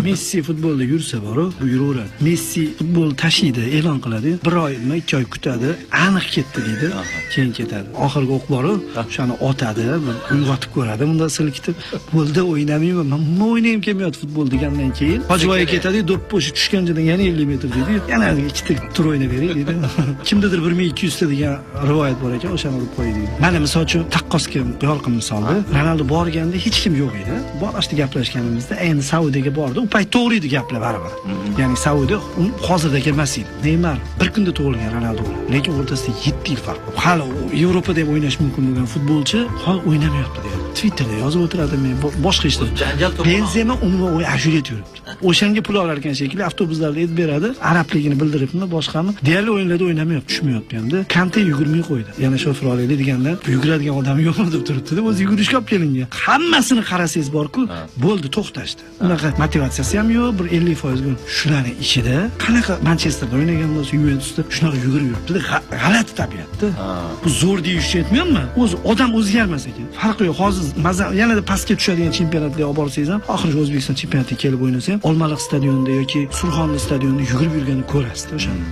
Messi futbolda yursa boru, bu yuraveradi. Messi futbol tashiydi, e'lon qiladi. 1 oymi, 2 oy kutadi, aniq ketdi deydi. Keyin ketadi. Oxirgi o'q-bori o'shani otadi, uyg'otib ko'radi, bunda silkitib, bo'ldi o'ynamayman, men o'ynayim kelmayapti futbol degandan keyin Hojiboyga ketadi, do'pposhi tushgan joydan yana 50 metr deydi. Yana ikkita tur o'ynab bering deydi. Kimdadir 1200 ta degan rivoyat bor ekan, o'shani urib qo'y deydi. Mana misol uchun taqqosga yorqin misolda, Ronaldo borganda hech kim yo'q edi. Boshida gaplashganimizda, endi Saudiyaga bordi. U payt to'g'ri edi gaplar baribir. Ya'ni Saudiya hozirdagi emas edi. Neymar bir kunda tug'ilgan Ronaldo, lekin o'rtasida 7 yil farq bor. Hali Yevropada ham o'ynash mumkin bo'lgan futbolchi hozir o'ynamayapti deydi. Twitterda yozib o'tiradi, men boshqa ishda. Benzema umuman ashula yuribdi. O'shanga pul olar ekan shekilli, avtobuslarda aytib beradi, arabligini bildiribmi, boshqami? Deyarli o'yinlarda o'ynamayapti, tushmayapti hamda. Kante yugurmay qo'ydi. Yana shofer olaylik deganda, yuguradigan odam yo'qmi deb turibdi-da, o'zi yugurishga olib kelingan. Hammasini qarasangiz bor-ku, bo'ldi, to'xtashdi. Unaqa motivatsiyasi ham yo'q, bir 50% shularning ichida qanaqa Manchesterda o'ynagan bo'lsa, Juventusda shunaqa yugurib yuribdi, g'alati tabiatda. Bu zo'r deyishni aytmayapman. O'zi odam o'zgarmas ekan. Farqi yo'q. Hozir yanada pastga tushadigan chempionatlarga olib borsangiz ham, oxirgi O'zbekiston chempionatiga kelib o'ynasa ham, Olmaliq stadionida yoki Surxonli stadionida yugurib yurganini ko'rasiz o'shani.